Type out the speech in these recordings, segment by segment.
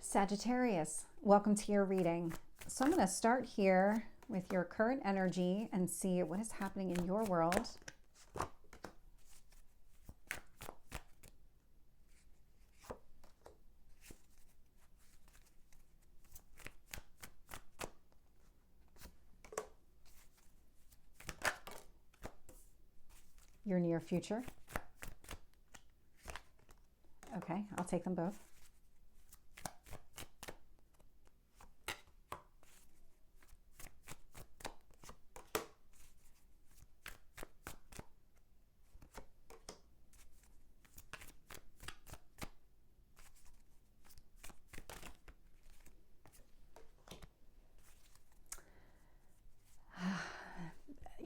Sagittarius, welcome to your reading. So I'm going to start here with your current energy and see what is happening in your world. Your near future. Okay, I'll take them both.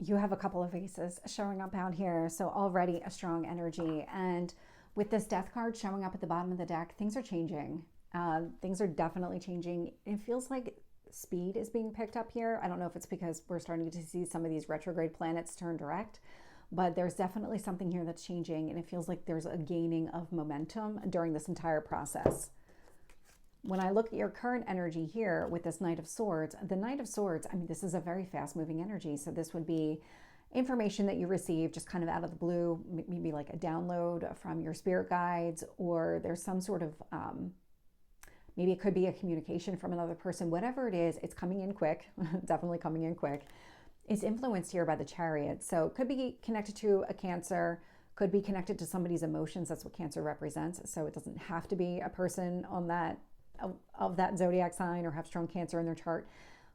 You have a couple of aces showing up out here, so already a strong energy. And with this death card showing up at the bottom of the deck, things are changing. Things are definitely changing. It feels like speed is being picked up here. I don't know if it's because we're starting to see some of these retrograde planets turn direct, but there's definitely something here that's changing, and it feels like there's a gaining of momentum during this entire process. When I look at your current energy here with this Knight of Swords, the Knight of Swords, I mean, this is a very fast-moving energy. So this would be information that you receive just kind of out of the blue, maybe like a download from your spirit guides, or there's some sort of, maybe it could be a communication from another person. Whatever it is, it's coming in quick, definitely coming in quick. It's influenced here by the Chariot. So it could be connected to a Cancer, could be connected to somebody's emotions. That's what Cancer represents. So it doesn't have to be a person on that of that zodiac sign or have strong Cancer in their chart,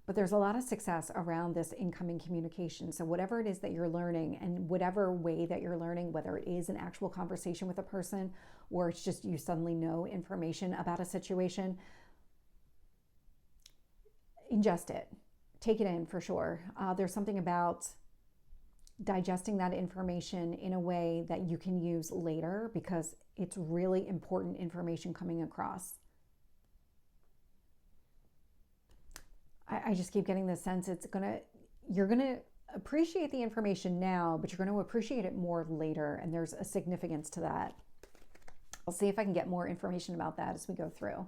but there's a lot of success around this incoming communication. So whatever it is that you're learning, and whatever way that you're learning, whether it is an actual conversation with a person or it's just you suddenly know information about a situation, ingest it, take it in for sure. There's something about digesting that information in a way that you can use later, because it's really important information coming across. I just keep getting this sense you're gonna appreciate the information now, but you're going to appreciate it more later, and there's a significance to that. I'll see if I can get more information about that as we go through.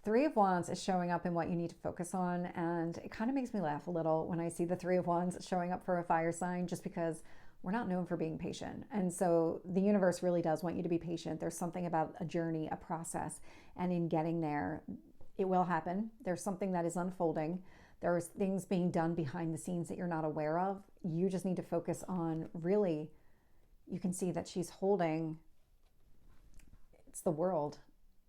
Three of Wands is showing up in what you need to focus on, and it kind of makes me laugh a little when I see the Three of Wands showing up for a fire sign, just because we're not known for being patient. And so the universe really does want you to be patient. There's something about a journey, a process, and in getting there, it will happen. There's something that is unfolding. There's things being done behind the scenes that you're not aware of. You just need to focus on, really, you can see that she's holding, it's the world,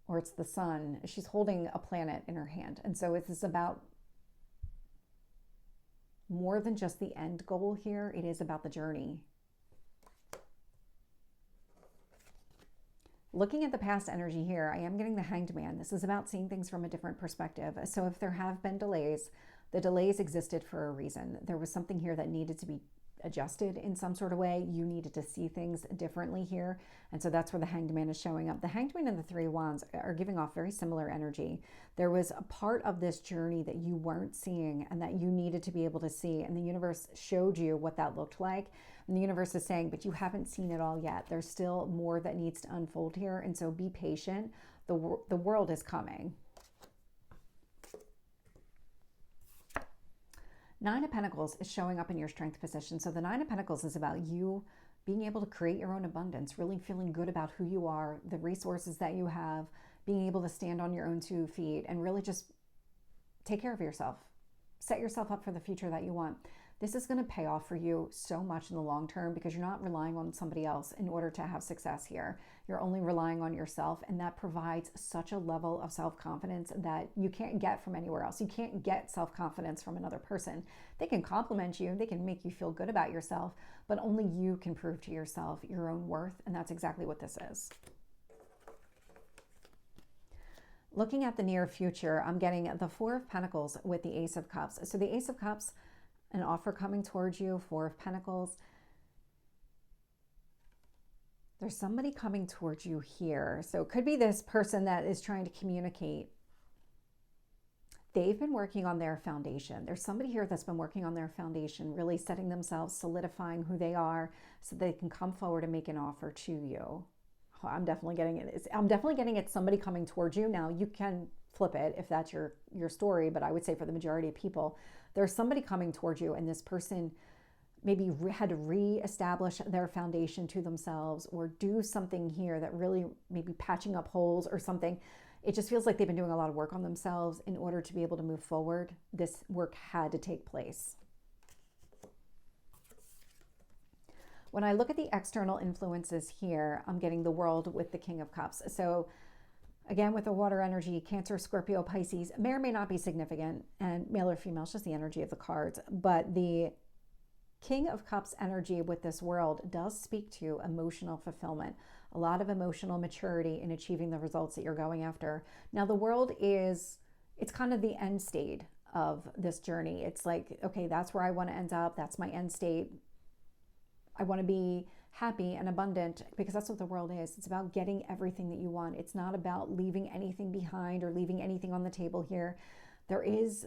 or it's the sun. She's holding a planet in her hand. And so it is about more than just the end goal here. It is about the journey. Looking at the past energy here, I am getting the Hanged Man. This is about seeing things from a different perspective. So if there have been delays, the delays existed for a reason. There was something here that needed to be adjusted in some sort of way. You needed to see things differently here. And so that's where the Hanged Man is showing up. The Hanged Man and the Three of Wands are giving off very similar energy. There was a part of this journey that you weren't seeing and that you needed to be able to see. And the universe showed you what that looked like. And the universe is saying, but you haven't seen it all yet. There's still more that needs to unfold here. And so be patient. The world is coming. Nine of Pentacles is showing up in your strength position. So the Nine of Pentacles is about you being able to create your own abundance, really feeling good about who you are, the resources that you have, being able to stand on your own 2 feet and really just take care of yourself. Set yourself up for the future that you want. This is going to pay off for you so much in the long term, because you're not relying on somebody else in order to have success here. You're only relying on yourself, and that provides such a level of self-confidence that you can't get from anywhere else. You can't get self-confidence from another person. They can compliment you, they can make you feel good about yourself, but only you can prove to yourself your own worth, and that's exactly what this is. Looking at the near future, I'm getting the Four of Pentacles with the Ace of Cups. So the Ace of Cups, an offer coming towards you. Four of Pentacles. There's somebody coming towards you here. So it could be this person that is trying to communicate. They've been working on their foundation. There's somebody here that's been working on their foundation, really setting themselves, solidifying who they are so they can come forward and make an offer to you. Oh, I'm definitely getting it. I'm definitely getting it. Somebody coming towards you. Now you can flip it if that's your story, but I would say for the majority of people, there's somebody coming towards you, and this person maybe had to reestablish their foundation to themselves or do something here that really maybe patching up holes or something. It just feels like they've been doing a lot of work on themselves in order to be able to move forward. This work had to take place. When I look at the external influences here, I'm getting the World with the King of Cups. So again, with the water energy, Cancer, Scorpio, Pisces, may or may not be significant, and male or female, it's just the energy of the cards. But the King of Cups energy with this World does speak to emotional fulfillment, a lot of emotional maturity in achieving the results that you're going after. Now, the World it's kind of the end state of this journey. It's like, okay, that's where I want to end up. That's my end state. I want to be happy and abundant, because that's what the World is. It's about getting everything that you want. It's not about leaving anything behind or leaving anything on the table here. There is,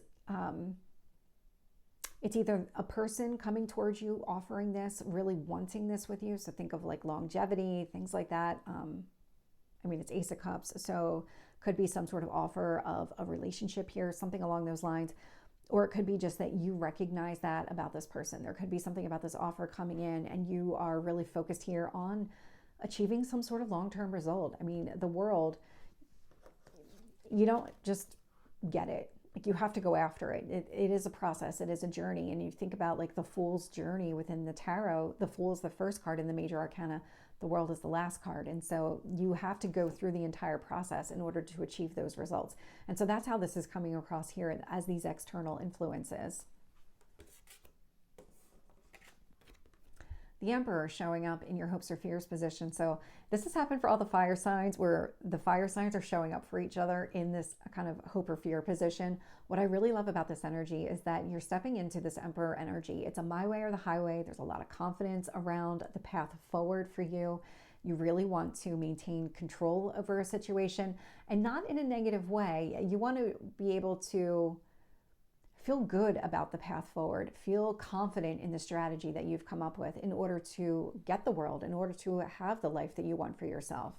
it's either a person coming towards you, offering this, really wanting this with you. So think of like longevity, things like that. I mean, it's Ace of Cups, so could be some sort of offer of a relationship here, something along those lines. Or it could be just that you recognize that about this person. There could be something about this offer coming in, and you are really focused here on achieving some sort of long-term result. I mean, the World, you don't just get it. Like, you have to go after it. It is a process. It is a journey. And you think about like the Fool's journey within the tarot. The Fool is the first card in the major arcana. The World is the last card. And so you have to go through the entire process in order to achieve those results. And so that's how this is coming across here as these external influences. The Emperor showing up in your hopes or fears position. So this has happened for all the fire signs, where the fire signs are showing up for each other in this kind of hope or fear position. What I really love about this energy is that you're stepping into this Emperor energy. It's a my way or the highway. There's a lot of confidence around the path forward for you. You really want to maintain control over a situation, and not in a negative way. You want to be able to feel good about the path forward, feel confident in the strategy that you've come up with in order to get the World, in order to have the life that you want for yourself.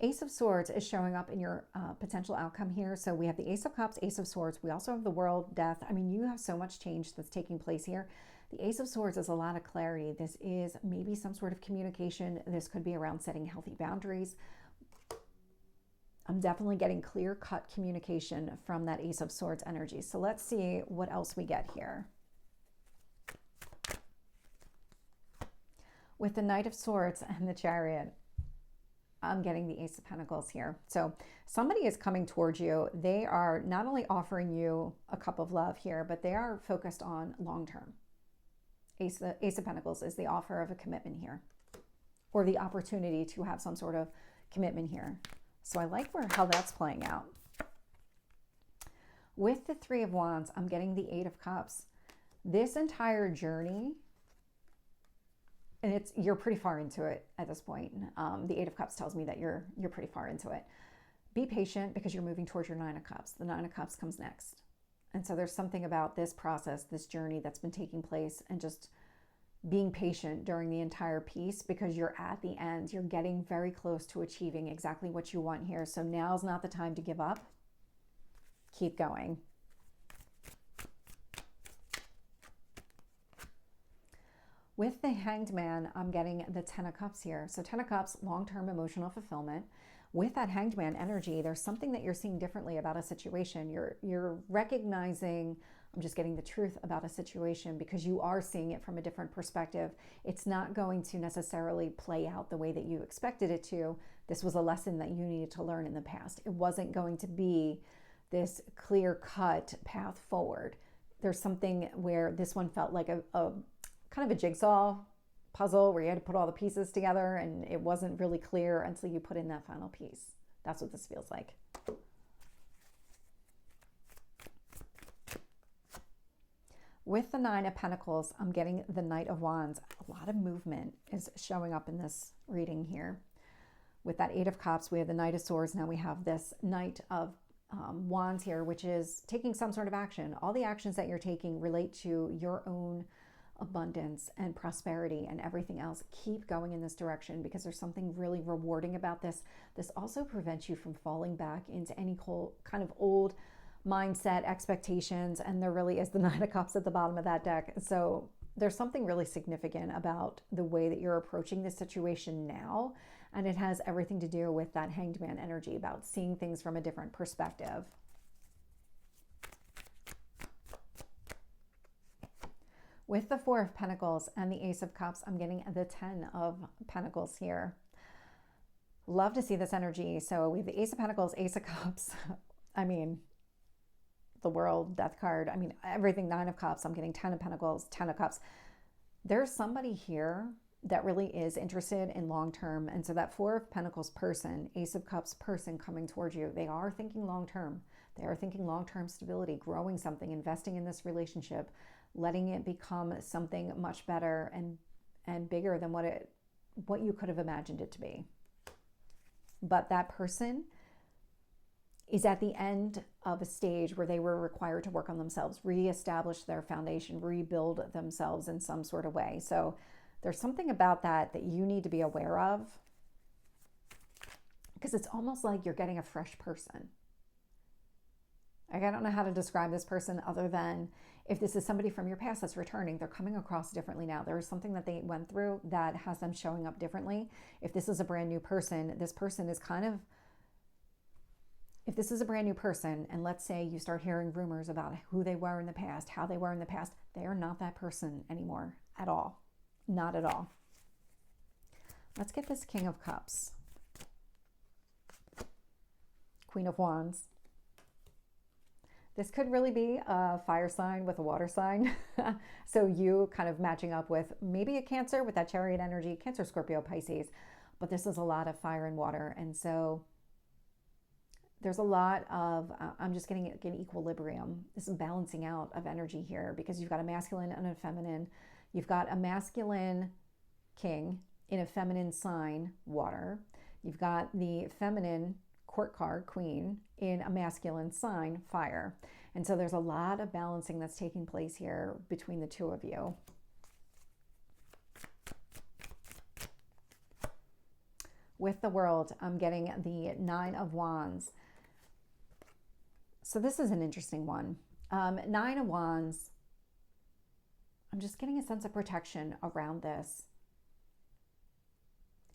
Ace of Swords is showing up in your potential outcome here. So we have the Ace of Cups, Ace of Swords. We also have the World, Death. I mean, you have so much change that's taking place here. The Ace of Swords is a lot of clarity. This is maybe some sort of communication. This could be around setting healthy boundaries. I'm definitely getting clear-cut communication from that Ace of Swords energy. So let's see what else we get here. With the Knight of Swords and the Chariot, I'm getting the Ace of Pentacles here. So somebody is coming towards you. They are not only offering you a cup of love here, but they are focused on long-term. Ace of Pentacles is the offer of a commitment here, or the opportunity to have some sort of commitment here. So I like how that's playing out. With the Three of Wands, I'm getting the Eight of Cups. This entire journey, and you're pretty far into it at this point. The Eight of Cups tells me that you're pretty far into it. Be patient, because you're moving towards your Nine of Cups. The Nine of Cups comes next. And so there's something about this process, this journey that's been taking place, and just being patient during the entire piece, because you're at the end. You're getting very close to achieving exactly what you want here. So now's not the time to give up. Keep going. With the Hanged Man, I'm getting the Ten of Cups here. So Ten of Cups, long-term emotional fulfillment. With that Hanged Man energy, there's something that you're seeing differently about a situation. You're recognizing, I'm just getting the truth about a situation, because you are seeing it from a different perspective. It's not going to necessarily play out the way that you expected it to. This was a lesson that you needed to learn in the past. It wasn't going to be this clear-cut path forward. There's something where this one felt like a kind of a jigsaw puzzle, where you had to put all the pieces together, and it wasn't really clear until you put in that final piece. That's what this feels like. With the Nine of Pentacles, I'm getting the Knight of Wands. A lot of movement is showing up in this reading here. With that Eight of Cups, we have the Knight of Swords. Now we have this Knight of Wands here, which is taking some sort of action. All the actions that you're taking relate to your own abundance and prosperity and everything else. Keep going in this direction because there's something really rewarding about this. This also prevents you from falling back into any kind of old mindset, expectations, and there really is the Nine of Cups at the bottom of that deck. So there's something really significant about the way that you're approaching this situation now, and it has everything to do with that Hanged Man energy, about seeing things from a different perspective. With the Four of Pentacles and the Ace of Cups, I'm getting the Ten of Pentacles here. Love to see this energy. So we have the Ace of Pentacles, Ace of Cups. I mean, the World, Death card. I mean, everything, Nine of Cups. I'm getting Ten of Pentacles, Ten of Cups. There's somebody here that really is interested in long-term. And so that Four of Pentacles person, Ace of Cups person coming towards you, they are thinking long-term. They are thinking long-term stability, growing something, investing in this relationship, letting it become something much better and bigger than what you could have imagined it to be. But that person is at the end of a stage where they were required to work on themselves, reestablish their foundation, rebuild themselves in some sort of way. So there's something about that you need to be aware of, because it's almost like you're getting a fresh person. Like, I don't know how to describe this person other than if this is somebody from your past that's returning, they're coming across differently now. There is something that they went through that has them showing up differently. If this is a brand new person, this person is kind of, if this is a brand new person, and let's say you start hearing rumors about who they were in the past, how they were in the past, they are not that person anymore at all. Not at all. Let's get this King of Cups. Queen of Wands. This could really be a fire sign with a water sign. So you kind of matching up with maybe a Cancer with that Chariot energy, Cancer, Scorpio, Pisces. But this is a lot of fire and water. And so there's a lot of, I'm just getting an equilibrium. This is balancing out of energy here, because you've got a masculine and a feminine. You've got a masculine king in a feminine sign, water. You've got the feminine court card, queen, in a masculine sign, fire. And so there's a lot of balancing that's taking place here between the two of you. With the World, I'm getting the Nine of Wands. So this is an interesting one. Nine of Wands, I'm just getting a sense of protection around this.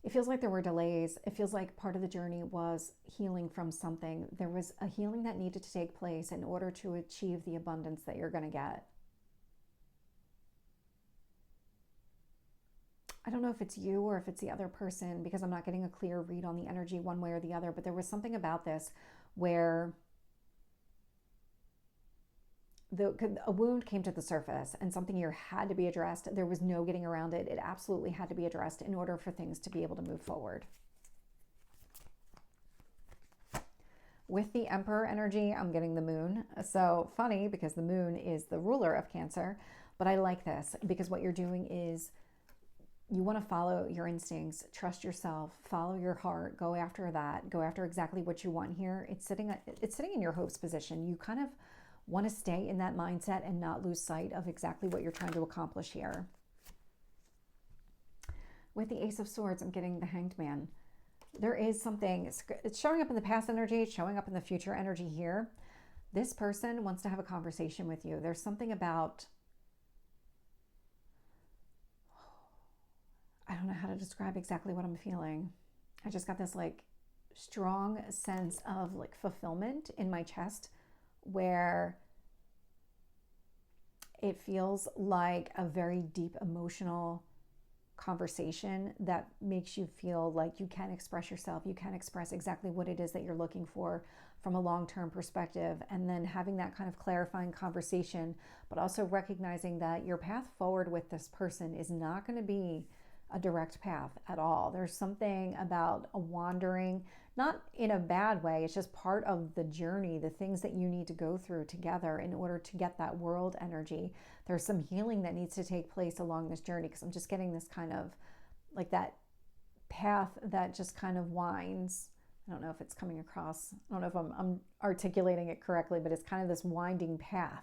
It feels like there were delays. It feels like part of the journey was healing from something. There was a healing that needed to take place in order to achieve the abundance that you're going to get. I don't know if it's you or if it's the other person, because I'm not getting a clear read on the energy one way or the other, but there was something about this where a wound came to the surface and something here had to be addressed. There was no getting around it. It absolutely had to be addressed in order for things to be able to move forward. With the Emperor energy, I'm getting the Moon. So funny, because the Moon is the ruler of Cancer, but I like this because what you're doing is you want to follow your instincts, trust yourself, follow your heart, go after that, go after exactly what you want here. It's sitting in your hopes position. You kind of want to stay in that mindset and not lose sight of exactly what you're trying to accomplish here. With the Ace of Swords, I'm getting the Hanged Man. There is something, it's showing up in the past energy, it's showing up in the future energy here. This person wants to have a conversation with you. There's something about, I don't know how to describe exactly what I'm feeling. I just got this like strong sense of like fulfillment in my chest, where it feels like a very deep emotional conversation that makes you feel like you can express yourself, you can express exactly what it is that you're looking for from a long-term perspective, and then having that kind of clarifying conversation, but also recognizing that your path forward with this person is not going to be a direct path at all. There's something about a wandering, not in a bad way, it's just part of the journey, the things that you need to go through together in order to get that World energy. There's some healing that needs to take place along this journey, because I'm just getting this kind of like that path that just kind of winds. I don't know if it's coming across, I don't know if I'm articulating it correctly, but it's kind of this winding path.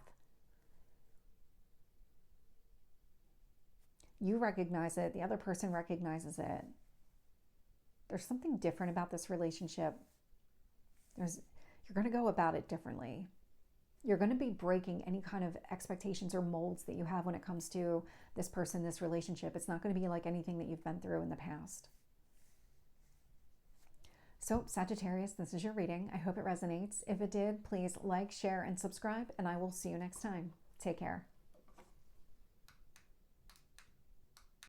You recognize it. The other person recognizes it. There's something different about this relationship. You're going to go about it differently. You're going to be breaking any kind of expectations or molds that you have when it comes to this person, this relationship. It's not going to be like anything that you've been through in the past. So Sagittarius, this is your reading. I hope it resonates. If it did, please like, share, and subscribe, and I will see you next time. Take care.